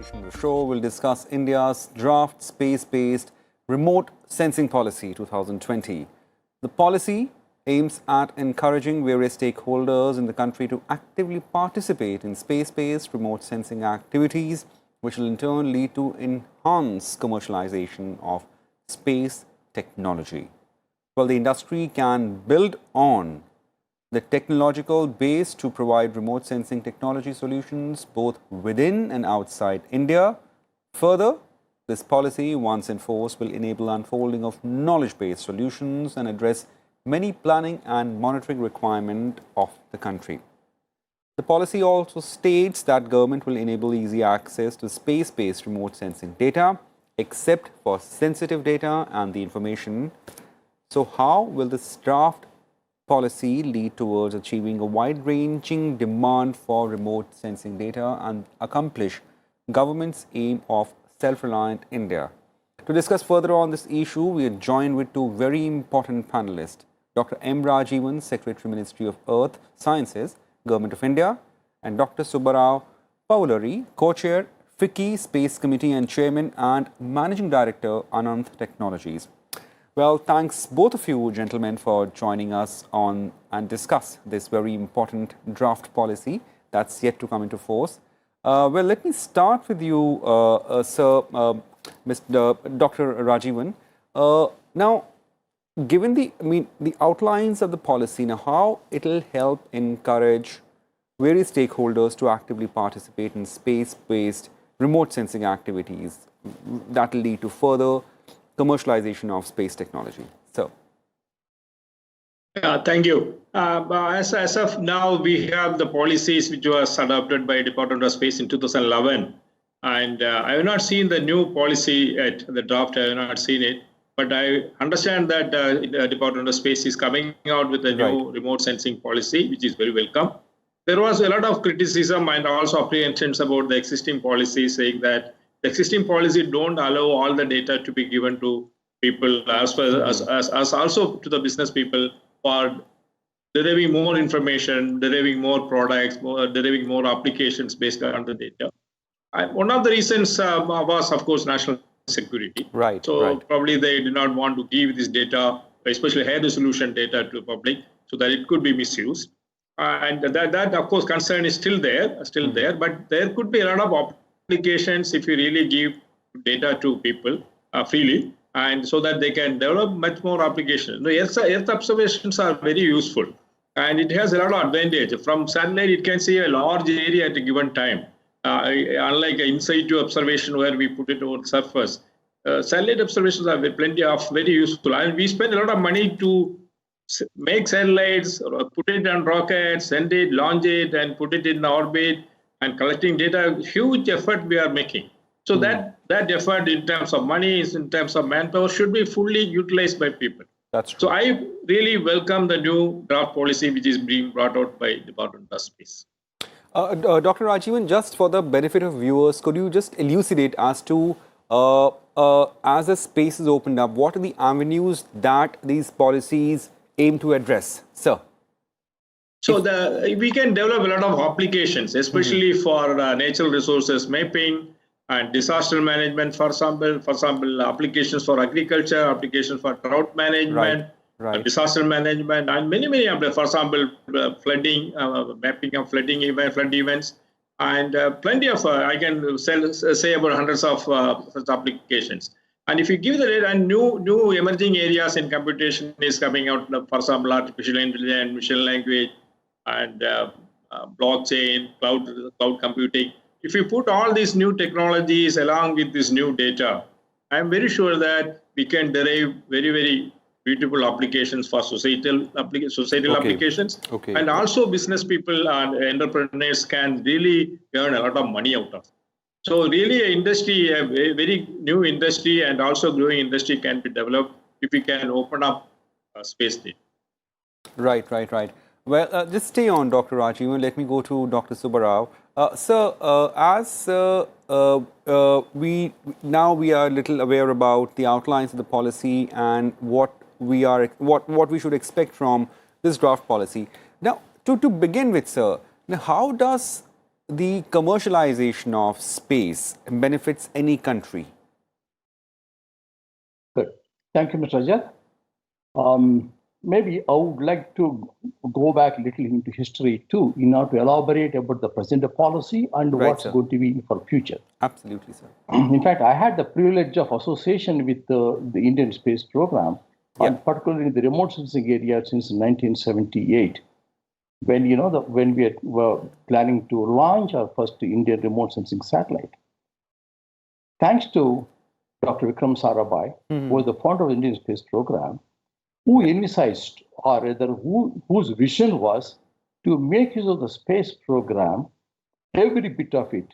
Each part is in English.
edition of the show will discuss India's draft space-based remote sensing policy 2020. The policy aims at encouraging various stakeholders in the country to actively participate in space-based remote sensing activities, which will in turn lead to enhanced commercialization of space technology. Well, the industry can build on the technological base to provide remote sensing technology solutions both within and outside India. Further, this policy, once enforced, will enable unfolding of knowledge-based solutions and address many planning and monitoring requirements of the country. The policy also states that government will enable easy access to space-based remote sensing data, except for sensitive data and the information. So how will this draft policy lead towards achieving a wide-ranging demand for remote sensing data and accomplish government's aim of self-reliant India? To discuss further on this issue, we are joined with two very important panelists, Dr. M. Rajivan, Secretary, Ministry of Earth Sciences, Government of India, and Dr. Subbarao Paulari, Co-Chair, FICCI Space Committee and Chairman and Managing Director, Anant Technologies. Well, thanks both of you gentlemen for joining us on and discuss this very important draft policy that's yet to come into force. Well, let me start with you, Sir, Mr. Dr. Rajivan. Now, given the outlines of the policy, now how it will help encourage various stakeholders to actively participate in space-based remote sensing activities that will lead to further commercialization of space technology. So, thank you. As of now, we have the policies which was adopted by Department of Space in 2011, and I have not seen the new policy yet. The draft, I have not seen it, but I understand that the Department of Space is coming out with a new remote sensing policy, which is very welcome. There was a lot of criticism and also apprehensions about the existing policy, saying that the existing policy don't allow all the data to be given to people as well as also to the business people for deriving more information, deriving more products, deriving more applications based on the data. And one of the reasons was, of course, national security. So probably they did not want to give this data, especially high resolution data, to the public, so that it could be misused. And that of course, concern is still there, but there could be a lot of applications if you really give data to people freely, and so that they can develop much more applications. The Earth observations are very useful, and it has a lot of advantage. From satellite, it can see a large area at a given time. Unlike in situ observation where we put it over the surface, satellite observations are plenty of very useful. And we spend a lot of money to make satellites, or put it on rockets, send it, launch it, and put it in orbit, and collecting data. Huge effort we are making. So that effort in terms of money, in terms of manpower, should be fully utilized by people. That's true. So I really welcome the new draft policy which is being brought out by Department of Space. Dr. Rajivan, just for the benefit of viewers, could you just elucidate as to, as the space is opened up, what are the avenues that these policies aim to address? Sir. So we can develop a lot of applications, especially for natural resources mapping and disaster management, for example, applications for agriculture, applications for drought management, disaster management, and many, for example, flooding, mapping of flood events, and plenty of, I can say about hundreds of such applications. And if you give the data, and new emerging areas in computation is coming out, for example, artificial intelligence, machine language, and blockchain, cloud computing. If you put all these new technologies along with this new data, I'm very sure that we can derive very, very beautiful applications for societal applications. And also business people and entrepreneurs can really earn a lot of money out of it. So really a very new industry and also growing industry can be developed if we can open up space data. Right. Well, just stay on, Dr. Rajivan. Let me go to Dr. Subbarao. Sir, as we are a little aware about the outlines of the policy and what we should expect from this draft policy. Now, to begin with, sir, now how does the commercialization of space benefits any country? Good. Thank you, Mr. Rajat. Maybe I would like to go back a little into history too, in order to elaborate about the present policy and Right, what's sir. going to be for future. Absolutely, sir. In fact, I had the privilege of association with the Indian space program, Yeah. and particularly in the remote sensing area since 1978, when when we were planning to launch our first Indian remote sensing satellite. Thanks to Dr. Vikram Sarabhai, who was the founder of the Indian space program, who envisaged, or rather whose vision was to make use of the space program, every bit of it,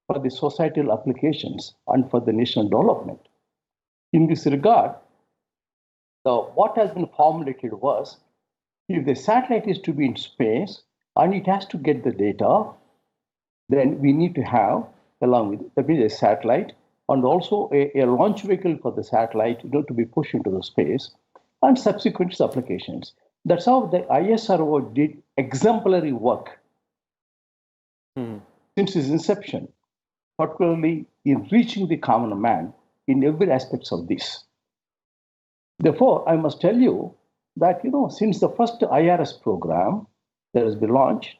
for the societal applications and for the national development. In this regard, what has been formulated was, if the satellite is to be in space and it has to get the data, then we need to have, along with a satellite and also a launch vehicle for the satellite to be pushed into the space, and subsequent applications. That's how the ISRO did exemplary work since its inception, particularly in reaching the common man in every aspects of this. Therefore, I must tell you that since the first IRS program that has been launched,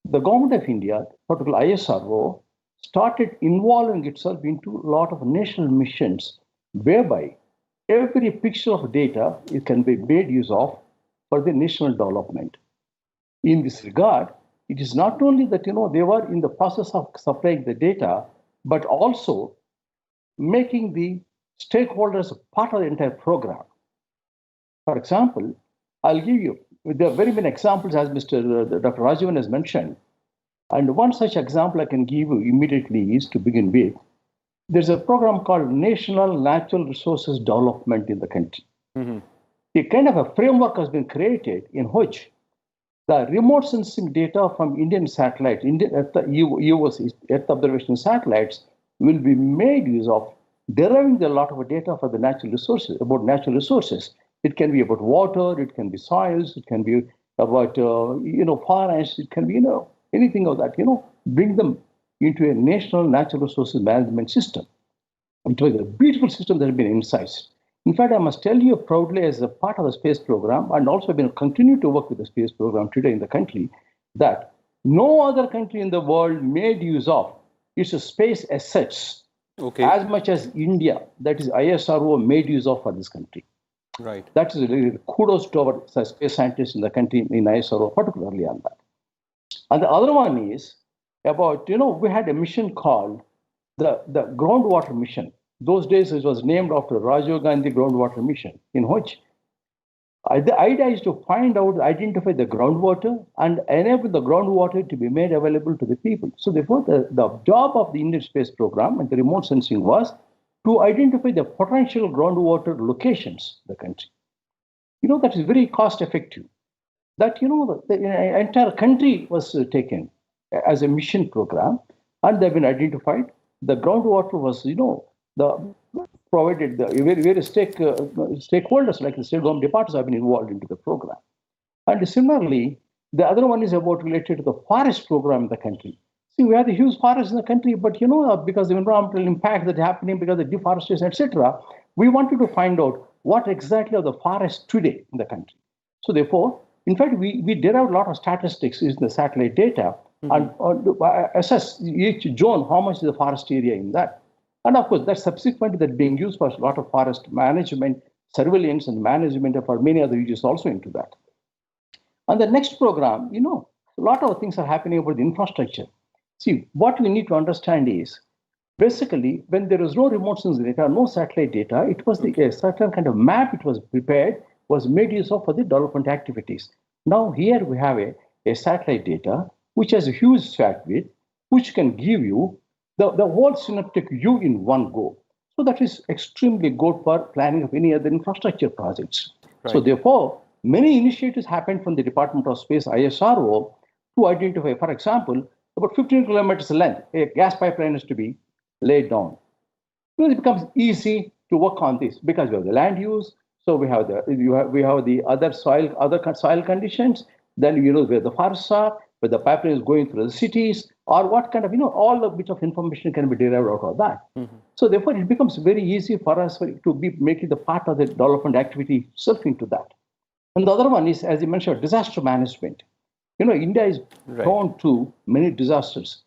the government of India, particularly ISRO, started involving itself into a lot of national missions, whereby every pixel of data it can be made use of for the national development. In this regard, it is not only that they were in the process of supplying the data, but also making the stakeholders part of the entire program. For example, I'll give you, there are very many examples, as Dr. Rajavan has mentioned. And one such example I can give you immediately is, to begin with, there's a program called National Natural Resources Development in the country. A kind of a framework has been created in which the remote sensing data from Indian satellites, Earth observation satellites, will be made use of, deriving a lot of data for the natural resources, about natural resources. It can be about water, it can be soils, it can be about forests, it can be anything of that. Bring them into a national natural resources management system. It was a beautiful system that has been incised. In fact, I must tell you proudly, as a part of the space program, and also been continue to work with the space program today in the country, that no other country in the world made use of its space assets as much as India, that is ISRO, made use of for this country. Right. That is really kudos to our space scientists in the country, in ISRO, particularly on that. And the other one is about, we had a mission called the groundwater mission. Those days it was named after Rajiv Gandhi groundwater mission, in which the idea is to find out, identify the groundwater and enable the groundwater to be made available to the people. So therefore, the job of the Indian space program and the remote sensing was to identify the potential groundwater locations in the country. That is very cost effective. That, the entire country was taken as a mission program, and they've been identified. The groundwater was, provided the various stakeholders, like the state government departments, have been involved into the program. And similarly, the other one is about related to the forest program in the country. See, we have the huge forests in the country, but because of the environmental impact that's happening, because of the deforestation, etc., we wanted to find out what exactly are the forests today in the country. So therefore, in fact, we derived a lot of statistics using the satellite data and assess each zone, how much is the forest area in that. And of course, that's subsequently that being used for a lot of forest management, surveillance and management for many other uses also into that. And the next program, a lot of things are happening about the infrastructure. See, what we need to understand is, basically, when there was no remote sensing data, no satellite data, it was a certain kind of map it was prepared, was made use of for the development activities. Now here we have a satellite data, which has a huge bandwidth, which can give you the whole synaptic view in one go. So that is extremely good for planning of any other infrastructure projects. Right. So therefore, many initiatives happened from the Department of Space, ISRO, to identify, for example, about 15 kilometers length, a gas pipeline is to be laid down. Well, it becomes easy to work on this because we have the land use. So we have the other soil conditions. Then where the forests are, where the pipeline is going through the cities, or what kind of, all the bit of information can be derived out of that. So therefore, it becomes very easy for us to be making the part of the development activity itself into that. And the other one is, as you mentioned, disaster management. India is prone to many disasters.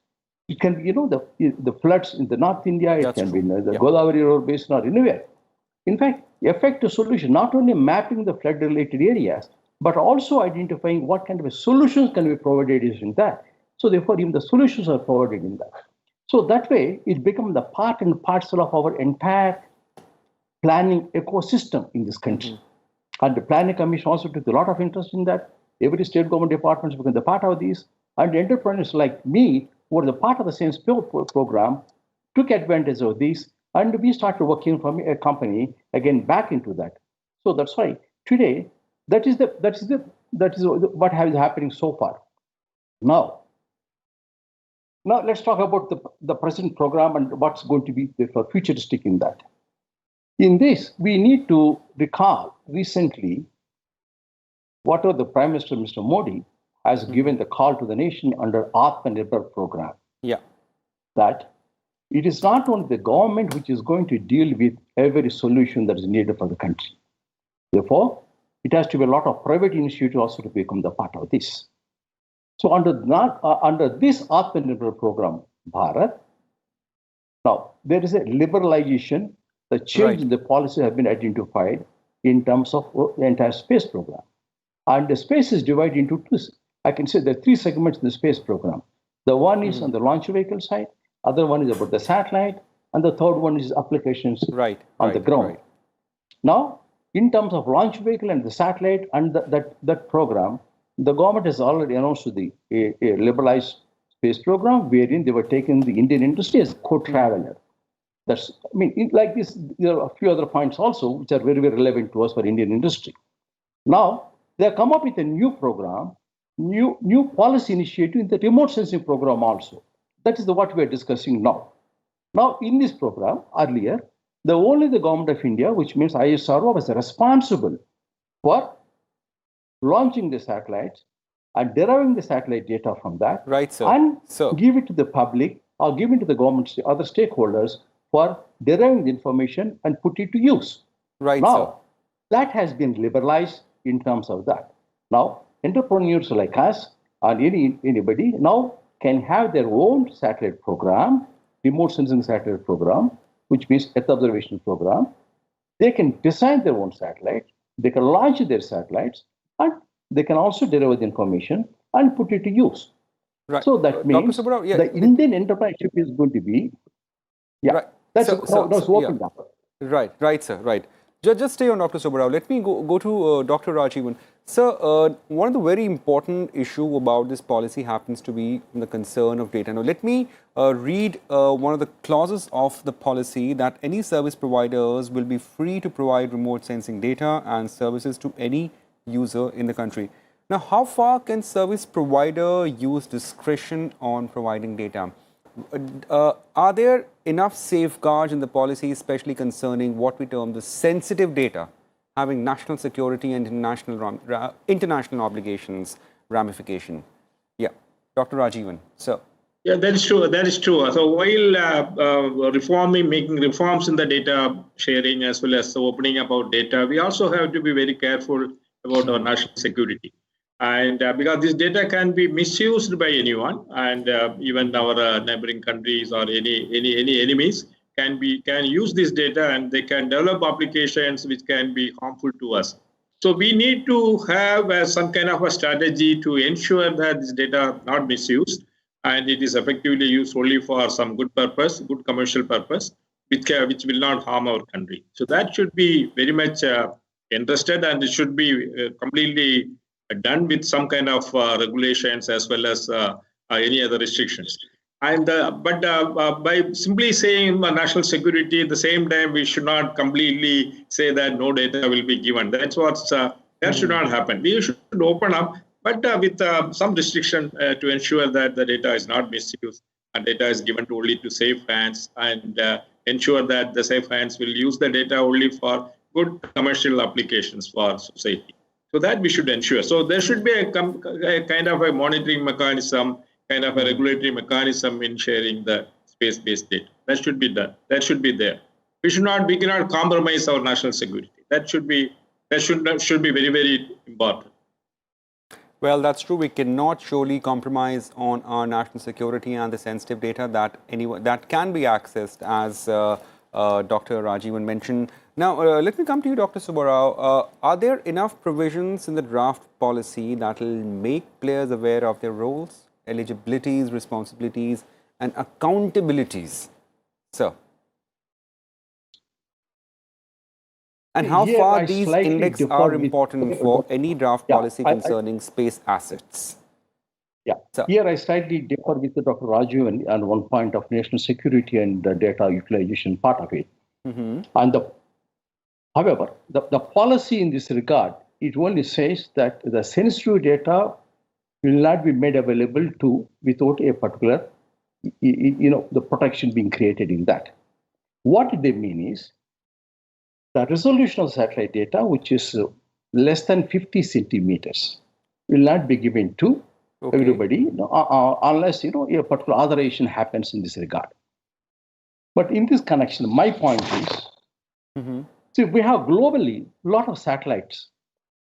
It can be, the floods in the North India, it can be in the Godavari River Basin or anywhere. In fact, effective solution, not only mapping the flood-related areas, but also identifying what kind of solutions can be provided in that. So therefore, even the solutions are provided in that. So that way, it becomes the part and parcel of our entire planning ecosystem in this country. And the Planning Commission also took a lot of interest in that. Every state government departments become the part of these. And entrepreneurs like me, who were the part of the same program, took advantage of these. And we started working from a company again back into that. So that's why today, that is what is happening so far. Now let's talk about the present program and what's going to be for futuristic in that. In this, we need to recall recently whatever the Prime Minister, Mr. Modi, has given the call to the nation under Atmanirbhar program. Yeah. That it is not only the government which is going to deal with every solution that is needed for the country. Therefore, it has to be a lot of private initiative also to become the part of this. So under this Atmanirbhar program, Bharat, now there is a liberalization, the change in the policy have been identified in terms of the entire space program. And the space is divided into two. I can say there are three segments in the space program. The one is on the launch vehicle side, other one is about the satellite, and the third one is applications on the ground. Now, in terms of launch vehicle and the satellite and that program, the government has already announced a liberalized space program wherein they were taking the Indian industry as co-traveler. Like this, there are a few other points also which are very, very relevant to us for Indian industry. Now, they have come up with a new program, new policy initiative in the remote sensing program also. That is what we are discussing now. Now, in this program, earlier, only the government of India, which means ISRO, was responsible for launching the satellites and deriving the satellite data from that, and give it to the public or give it to the government, other stakeholders for deriving the information and put it to use. Now, that has been liberalized in terms of that. Now, entrepreneurs like us or anybody now can have their own satellite program, remote sensing satellite program, which means Earth observation program. They can design their own satellite, they can launch their satellites, and they can also derive the information and put it to use. So that means the Indian entrepreneurship is going to be, that's opened up. Right, sir, right. Just stay on Dr. Subbarao. Let me go to Dr. Rajivan. Sir, one of the very important issue about this policy happens to be the concern of data. Now, let me read one of the clauses of the policy that any service providers will be free to provide remote sensing data and services to any user in the country. Now, how far can service provider use discretion on providing data? Are there enough safeguards in the policy, especially concerning what we term the sensitive data, having national security and international obligations ramification? Yeah, Dr. Rajivan, sir. Yeah, that is true. That is true. So while making reforms in the data sharing as well as opening about data, we also have to be very careful about our national security. And because this data can be misused by anyone, and even our neighboring countries or any enemies can use this data, and they can develop applications which can be harmful to us. So we need to have some kind of a strategy to ensure that this data not misused, and it is effectively used only for some good purpose, good commercial purpose, which will not harm our country. So that should be very much interested, and it should be completely done with some kind of regulations as well as any other restrictions. And but by simply saying national security, at the same time, we should not completely say that no data will be given. That's that should not happen. We should open up, but with some restriction to ensure that the data is not misused and data is given only to safe hands, and ensure that the safe hands will use the data only for good commercial applications for society. So that we should ensure. So there should be a kind of a monitoring mechanism kind of a regulatory mechanism in sharing the space-based data. That should be done. That should be there. We cannot compromise our national security. That should be very, very important. Well, that's true. We cannot surely compromise on our national security and the sensitive data that can be accessed, as Dr. Rajivan mentioned. Now, let me come to you, Dr. Subbarao. Are there enough provisions in the draft policy that will make players aware of their roles, eligibilities, responsibilities, and accountabilities? Sir. And how far these index are important for any draft policy concerning space assets? Yeah, so here I slightly differ with Dr. Rajiv on one point of national security and the data utilization part of it. And however, the policy in this regard, it only says that the sensitive data will not be made available without a particular, the protection being created in that. What they mean is the resolution of satellite data, which is less than 50 centimeters, will not be given to everybody unless a particular authorization happens in this regard. But in this connection, my point is, see, we have globally a lot of satellites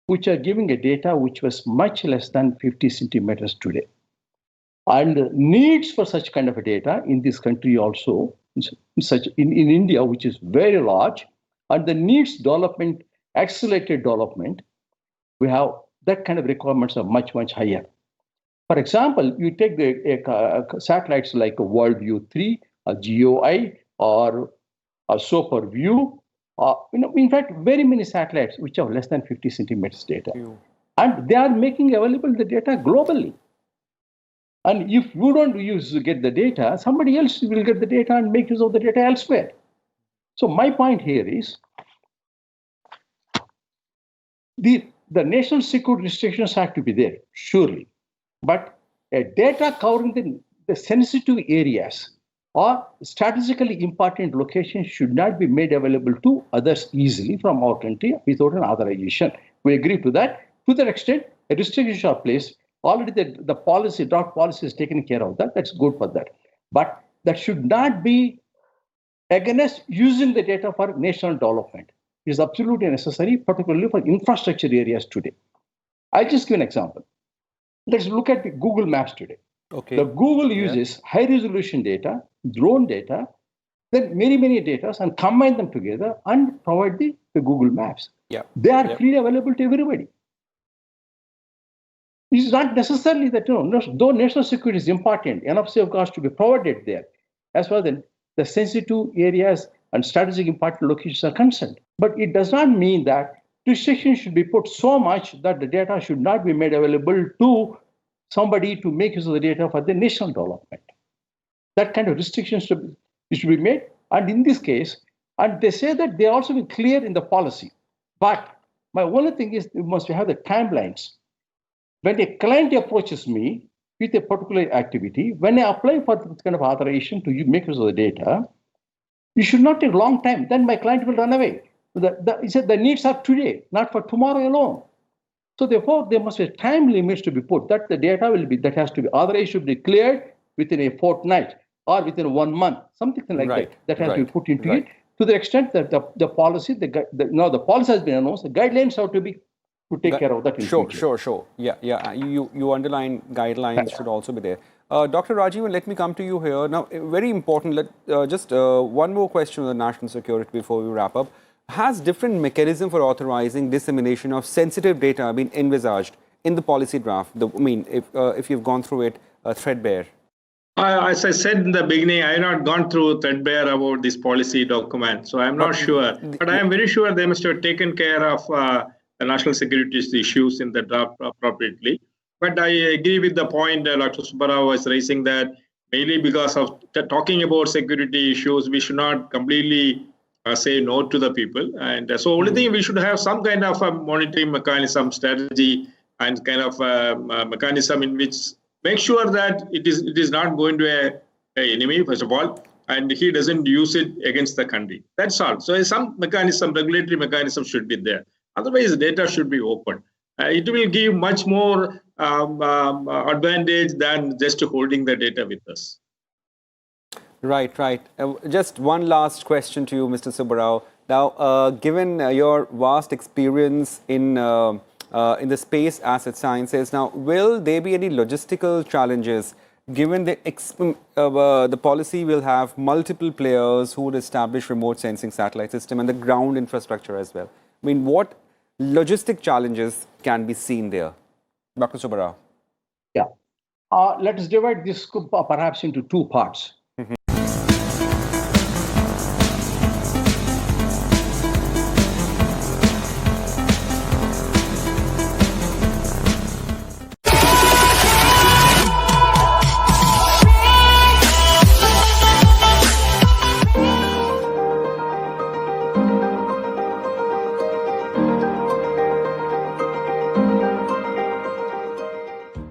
which are giving a data which was much less than 50 centimeters today. And needs for such kind of a data in this country also, in India, which is very large, and the needs development, accelerated development, we have that kind of requirements are much, much higher. For example, you take the satellites like a WorldView 3, a GeoEye, or a SuperView. In fact, very many satellites which have less than 50 centimeters data. And they are making available the data globally. And if you don't get the data, somebody else will get the data and make use of the data elsewhere. So my point here is the National Security Restrictions have to be there, surely. But data covering the sensitive areas or strategically important locations should not be made available to others easily from our country without an authorization. We agree to that. To that extent, a restriction are placed. Already the draft policy is taken care of that. That's good for that. But that should not be against using the data for national development. It is absolutely necessary, particularly for infrastructure areas today. I'll just give an example. Let's look at the Google Maps today. The Google uses high resolution data, drone data, then many data, and combine them together and provide the Google Maps. They are freely available to everybody. It is not necessarily that, though national security is important, enough safeguards to be provided there, as far as the sensitive areas and strategic important locations are concerned. But it does not mean that restrictions should be put so much that the data should not be made available to somebody to make use of the data for the national development. That kind of restrictions should be made. And in this case, and they say that they also be clear in the policy. But my only thing is you must have the timelines. When a client approaches me with a particular activity, when I apply for this kind of authorization to make use of the data, it should not take a long time. Then my client will run away. He said the needs are today, not for tomorrow alone. So therefore, there must be time limits to be put. That the data that has to be authorized should be cleared within a fortnight or within 1 month, something like that. That has to be put into it. To the extent that the policy, the policy has been announced, the guidelines have to be to take care of that. Sure. Yeah. You underline guidelines should also be there. Dr. Rajivan, let me come to you here. Now, very important, just one more question on the national security before we wrap up. Has different mechanism for authorizing dissemination of sensitive data been envisaged in the policy draft? If you've gone through it threadbare. As I said in the beginning, I have not gone through threadbare about this policy document, so I'm not sure. But I am very sure they must have taken care of the national security issues in the draft appropriately. But I agree with the point Dr. Subbarao was raising, that mainly because of talking about security issues, we should not completely say no to the people. And so only thing, we should have some kind of a monitoring mechanism, strategy, and kind of a mechanism in which make sure that it is not going to an enemy, first of all, and he doesn't use it against the country. That's all. So some mechanism, regulatory mechanism should be there. Otherwise, data should be open. It will give much more advantage than just holding the data with us. Right, right. Just one last question to you, Mr. Subbarao. Now, given your vast experience in the space asset sciences, now will there be any logistical challenges? Given the policy will have multiple players who would establish remote sensing satellite system and the ground infrastructure as well. I mean, what logistic challenges can be seen there, Dr. Subbarao? Yeah. Let us divide this perhaps into two parts.